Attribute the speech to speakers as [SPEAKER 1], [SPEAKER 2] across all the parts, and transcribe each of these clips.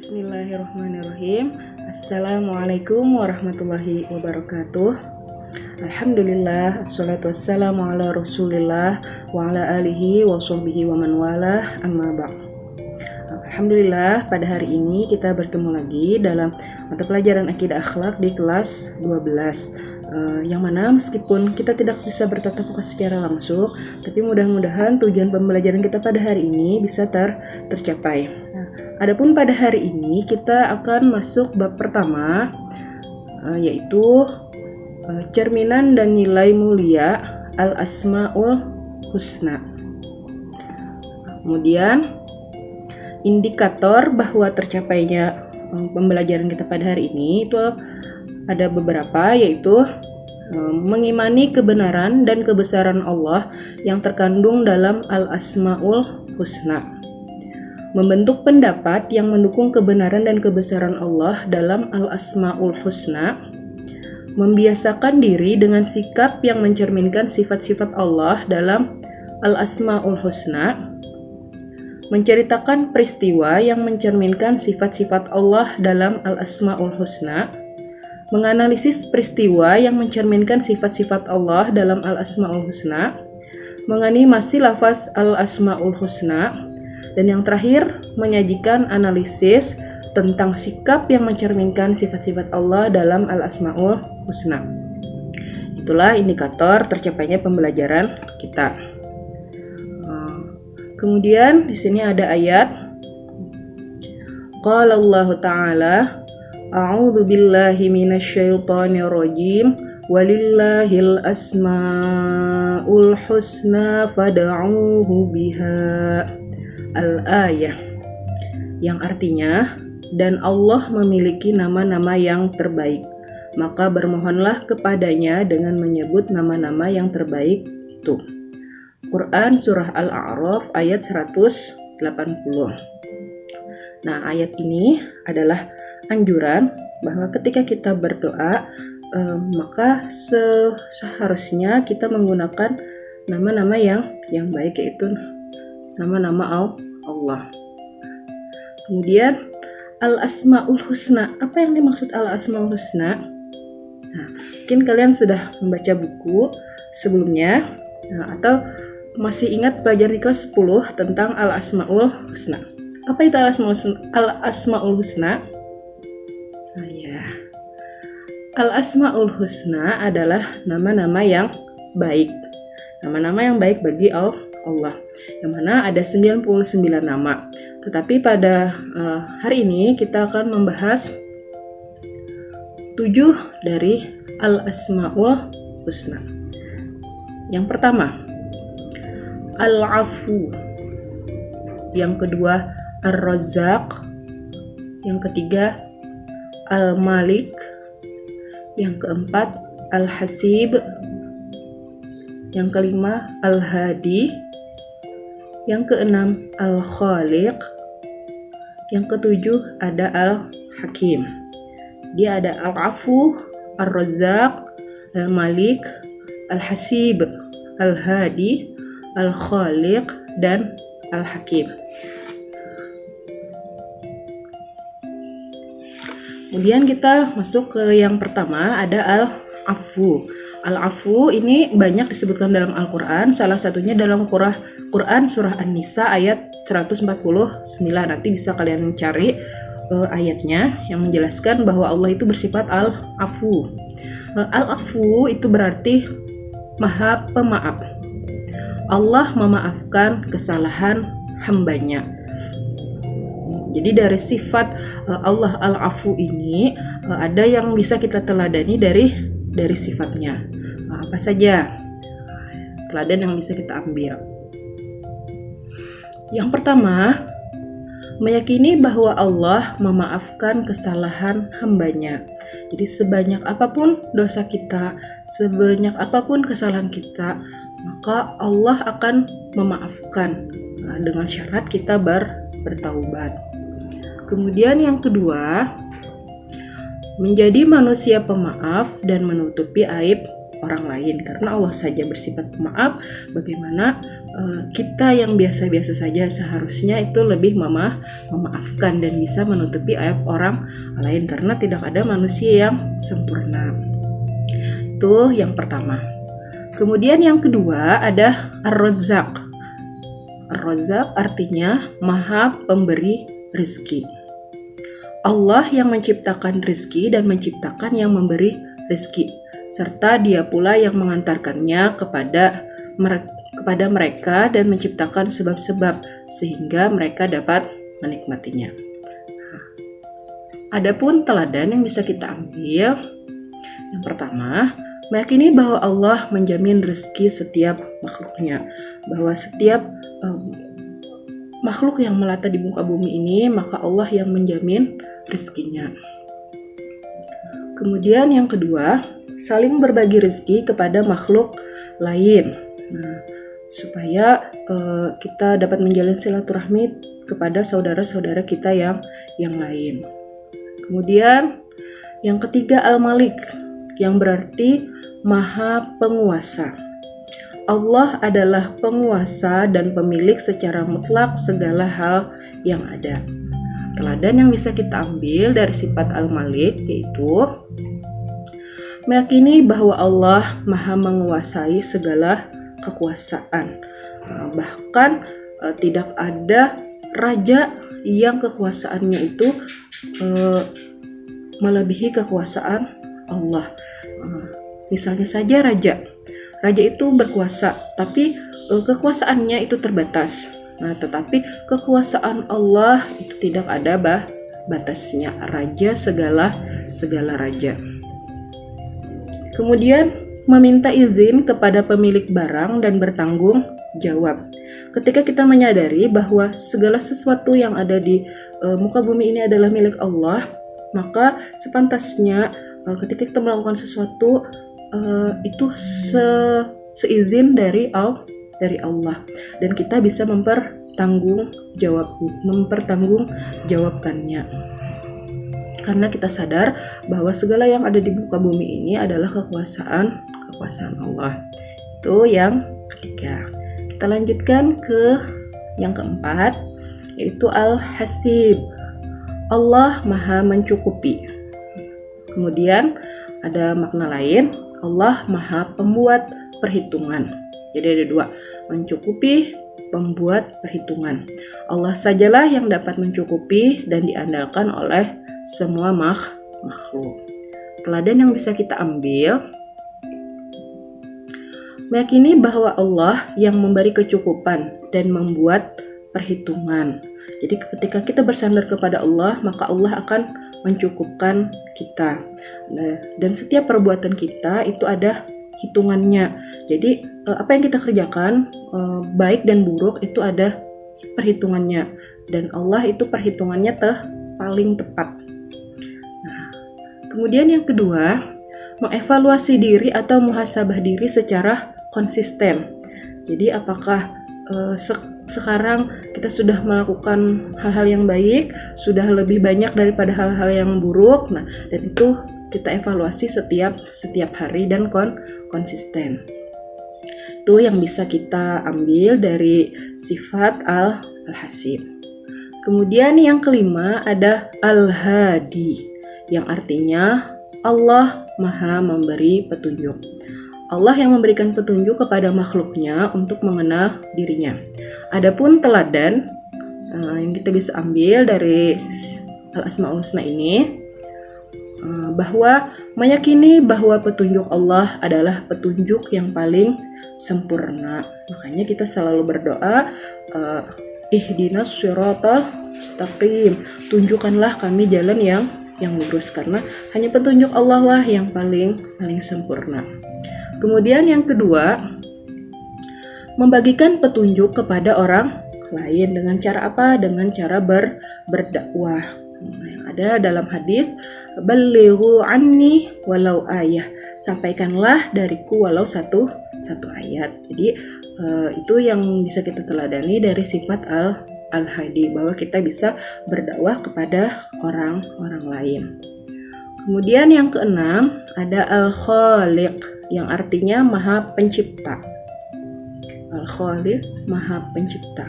[SPEAKER 1] Bismillahirrahmanirrahim. Assalamualaikum warahmatullahi wabarakatuh. Alhamdulillah, assalatu wassalamu ala rasulillah wa ala alihi wa sahbihi wa man walah, amma ba'd. Alhamdulillah, pada hari ini kita bertemu lagi dalam mata pelajaran Akidah Akhlak di kelas 12. Yang mana meskipun kita tidak bisa bertatap muka secara langsung, tapi mudah-mudahan tujuan pembelajaran kita pada hari ini bisa tercapai. Adapun pada hari ini kita akan masuk bab pertama, yaitu cerminan dan nilai mulia al-asmaul husna. Kemudian indikator bahwa tercapainya pembelajaran kita pada hari ini itu ada beberapa, yaitu mengimani kebenaran dan kebesaran Allah yang terkandung dalam al-asmaul husna, membentuk pendapat yang mendukung kebenaran dan kebesaran Allah dalam al-asmaul husna, membiasakan diri dengan sikap yang mencerminkan sifat-sifat Allah dalam al-asmaul husna, menceritakan peristiwa yang mencerminkan sifat-sifat Allah dalam al-asmaul husna, menganalisis peristiwa yang mencerminkan sifat-sifat Allah dalam al-asmaul husna, menganimasi lafaz al-asmaul husna, dan yang terakhir menyajikan analisis tentang sikap yang mencerminkan sifat-sifat Allah dalam al-asmaul husna. Itulah indikator tercapainya pembelajaran kita. Kemudian di sini ada ayat Qala Allah Ta'ala A'udzu billahi minasyaitonir rajim walillahil asmaul husna fad'uuhu biha al-ayah, yang artinya, dan Allah memiliki nama-nama yang terbaik, maka bermohonlah kepadanya dengan menyebut nama-nama yang terbaik itu. Quran Surah Al-A'raf ayat 180. Nah, ayat ini adalah anjuran bahwa ketika kita berdoa, maka seharusnya kita menggunakan nama-nama yang baik, yaitu nama-nama Allah. Kemudian al-asmaul husna. Apa yang dimaksud al-asmaul husna? Nah, mungkin kalian sudah membaca buku sebelumnya, atau masih ingat pelajaran di kelas 10 tentang al-asmaul husna. Apa itu al-asmaul husna? Nah, ya. Al-asmaul husna adalah nama-nama yang baik. Nama-nama yang baik bagi Allah, yang mana ada 99 nama. Tetapi pada hari ini kita akan membahas 7 dari al-asmaul husna. Yang pertama, al-afu. Yang kedua, ar-razzaq. Yang ketiga, al-malik. Yang keempat, al-hasib. Yang kelima, al-hadi. Yang keenam, al-khaliq. Yang ketujuh ada al-hakim. Dia ada al-afu, ar-razzaq, al-malik, al-hasib, al-hadi, al-khaliq, dan al-hakim. Kemudian kita masuk ke yang pertama, ada al-afu. Al-afu ini banyak disebutkan dalam Al-Quran, salah satunya dalam Quran Surah An-Nisa ayat 149. Nanti bisa kalian mencari ayatnya yang menjelaskan bahwa Allah itu bersifat al-afu. Al-afu itu berarti maha pemaaf. Allah memaafkan kesalahan hambanya. Jadi dari sifat Allah al-afu ini ada yang bisa kita teladani dari sifatnya. Apa saja teladan yang bisa kita ambil? Yang pertama, meyakini bahwa Allah memaafkan kesalahan hambanya. Jadi sebanyak apapun dosa kita, sebanyak apapun kesalahan kita, maka Allah akan memaafkan dengan syarat kita bertaubat. Kemudian yang kedua, menjadi manusia pemaaf dan menutupi aib orang lain. Karena Allah saja bersifat pemaaf, bagaimana kita yang biasa-biasa saja seharusnya itu lebih memaafkan dan bisa menutupi aib orang lain, karena tidak ada manusia yang sempurna. Itu yang pertama. Kemudian yang kedua ada Ar-Razzaq. Ar-Razzaq artinya Maha Pemberi rezeki. Allah yang menciptakan rezeki dan menciptakan yang memberi rezeki, serta Dia pula yang mengantarkannya kepada mereka dan menciptakan sebab-sebab sehingga mereka dapat menikmatinya. Adapun teladan yang bisa kita ambil, yang pertama, meyakini bahwa Allah menjamin rezeki setiap makhluknya, bahwa setiap makhluk yang melata di muka bumi ini, maka Allah yang menjamin rezekinya. Kemudian yang kedua, saling berbagi rezeki kepada makhluk lain. Nah, supaya kita dapat menjalin silaturahmi kepada saudara-saudara kita yang lain. Kemudian yang ketiga Al-Malik, yang berarti Maha Penguasa. Allah adalah penguasa dan pemilik secara mutlak segala hal yang ada. Teladan yang bisa kita ambil dari sifat Al-Malik yaitu meyakini bahwa Allah Maha menguasai segala kekuasaan. Bahkan tidak ada raja yang kekuasaannya itu melebihi kekuasaan Allah. Misalnya saja raja itu berkuasa, tapi kekuasaannya itu terbatas. Nah, tetapi kekuasaan Allah itu tidak ada batasnya. Raja segala raja. Kemudian meminta izin kepada pemilik barang dan bertanggung jawab. Ketika kita menyadari bahwa segala sesuatu yang ada di muka bumi ini adalah milik Allah, maka sepantasnya ketika kita melakukan sesuatu itu seizin dari Allah, dan kita bisa mempertanggungjawabkannya. Karena kita sadar bahwa segala yang ada di muka bumi ini adalah kekuasaan Allah. Itu yang ketiga. Kita lanjutkan ke yang keempat, yaitu Al-Hasib. Allah Maha mencukupi. Kemudian ada makna lain, Allah Maha Pembuat perhitungan. Jadi ada dua, mencukupi, pembuat perhitungan. Allah sajalah yang dapat mencukupi dan diandalkan oleh semua makhluk. Teladan yang bisa kita ambil, meyakini bahwa Allah yang memberi kecukupan dan membuat perhitungan. Jadi ketika kita bersandar kepada Allah, maka Allah akan mencukupkan kita. Nah, dan setiap perbuatan kita itu ada hitungannya. Jadi apa yang kita kerjakan, baik dan buruk, itu ada perhitungannya. Dan Allah itu perhitungannya paling tepat. Nah, kemudian yang kedua, mengevaluasi diri atau muhasabah diri secara konsisten. Jadi apakah sekarang kita sudah melakukan hal-hal yang baik, sudah lebih banyak daripada hal-hal yang buruk. Nah, dan itu kita evaluasi setiap hari dan konsisten. Itu yang bisa kita ambil dari sifat Al-Hasib. Kemudian yang kelima ada Al-Hadi, yang artinya Allah Maha memberi petunjuk. Allah yang memberikan petunjuk kepada makhluknya untuk mengenal dirinya. Adapun teladan yang kita bisa ambil dari Al-Asmaul Husna ini, bahwa meyakini bahwa petunjuk Allah adalah petunjuk yang paling sempurna. Makanya kita selalu berdoa, ihdinas shiratal mustaqim, tunjukkanlah kami jalan yang lurus, karena hanya petunjuk Allah lah yang paling sempurna. Kemudian yang kedua, membagikan petunjuk kepada orang lain dengan cara apa? Dengan cara berdakwah. Yang ada dalam hadis, balighu anni walau ayah, sampaikanlah dariku walau satu ayat. Jadi itu yang bisa kita teladani dari sifat Al-Hadi, bahwa kita bisa berdakwah kepada orang lain. Kemudian yang keenam ada Al-Khaliq, yang artinya Maha Pencipta. Al-Khaliq, Maha Pencipta.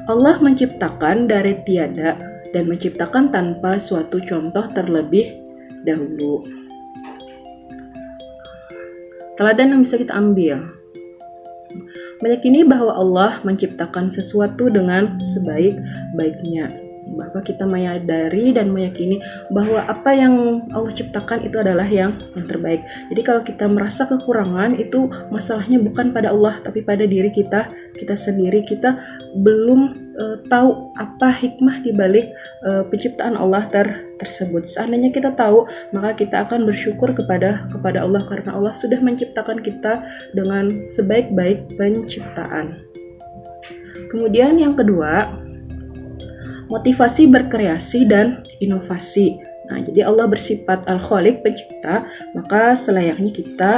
[SPEAKER 1] Allah menciptakan dari tiada dan menciptakan tanpa suatu contoh terlebih dahulu. Teladan yang bisa kita ambil: meyakini bahwa Allah menciptakan sesuatu dengan sebaik-baiknya, bahwa kita menyadari dan meyakini bahwa apa yang Allah ciptakan itu adalah yang terbaik. Jadi kalau kita merasa kekurangan, itu masalahnya bukan pada Allah tapi pada diri kita sendiri. Kita belum tahu apa hikmah di balik penciptaan Allah tersebut. Seandainya kita tahu, maka kita akan bersyukur kepada Allah karena Allah sudah menciptakan kita dengan sebaik-baik penciptaan. Kemudian yang kedua, motivasi berkreasi dan inovasi. Nah, jadi Allah bersifat Al-Khaliq, pencipta, maka selayaknya kita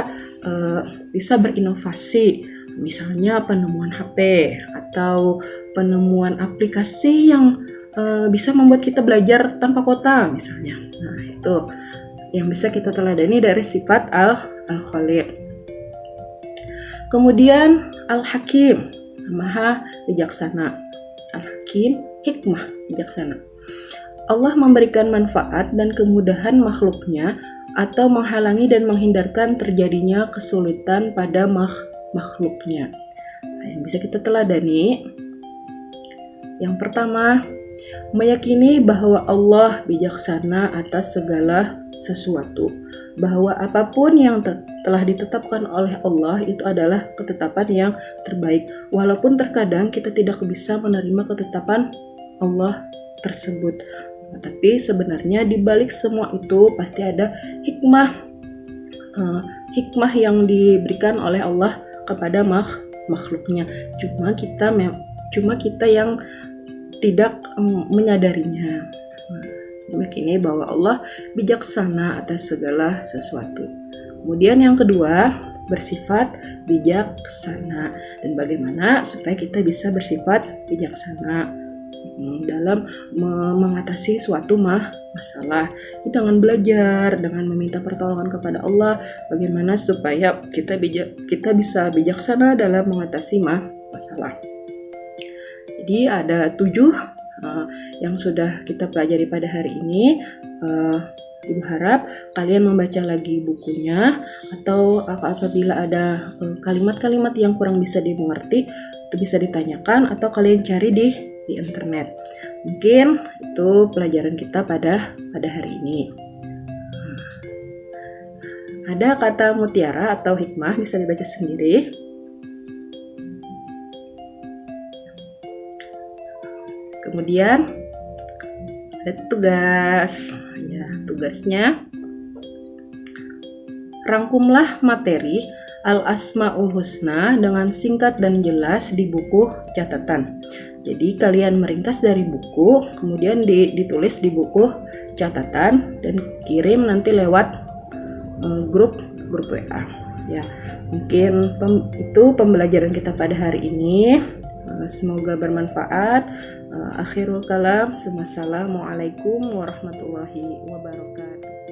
[SPEAKER 1] bisa berinovasi. Misalnya penemuan HP atau penemuan aplikasi yang bisa membuat kita belajar tanpa kuota misalnya. Nah, itu yang bisa kita teladani dari sifat Al-Khaliq. Kemudian Al-Hakim, Maha Bijaksana. Al-Hakim, hikmah, bijaksana. Allah memberikan manfaat dan kemudahan makhluknya atau menghalangi dan menghindarkan terjadinya kesulitan pada makhluknya. Nah, yang bisa kita teladani, yang pertama, meyakini bahwa Allah bijaksana atas segala sesuatu, bahwa apapun yang telah ditetapkan oleh Allah itu adalah ketetapan yang terbaik, walaupun terkadang kita tidak bisa menerima ketetapan Allah tersebut. Tapi sebenarnya di balik semua itu pasti ada hikmah yang diberikan oleh Allah kepada makhluknya. Cuma kita yang tidak menyadarinya. Meyakini bahwa Allah bijaksana atas segala sesuatu. Kemudian yang kedua, bersifat bijaksana. Dan bagaimana supaya kita bisa bersifat bijaksana dalam mengatasi suatu masalah, dengan belajar, dengan meminta pertolongan kepada Allah, bagaimana supaya kita bisa bijaksana dalam mengatasi masalah. Jadi ada 7 yang sudah kita pelajari pada hari ini. Ibu harap kalian membaca lagi bukunya, atau apabila ada kalimat-kalimat yang kurang bisa dimengerti, itu bisa ditanyakan atau kalian cari di internet. Mungkin itu pelajaran kita pada hari ini. Ada kata mutiara atau hikmah, bisa dibaca sendiri. Kemudian ada tugas. Ya, tugasnya rangkumlah materi Al-Asmaul Husna dengan singkat dan jelas di buku catatan. Jadi kalian meringkas dari buku, kemudian ditulis di buku catatan dan kirim nanti lewat grup WA. Ya, mungkin itu pembelajaran kita pada hari ini. Semoga bermanfaat. Akhirul kalam, Assalamualaikum warahmatullahi wabarakatuh.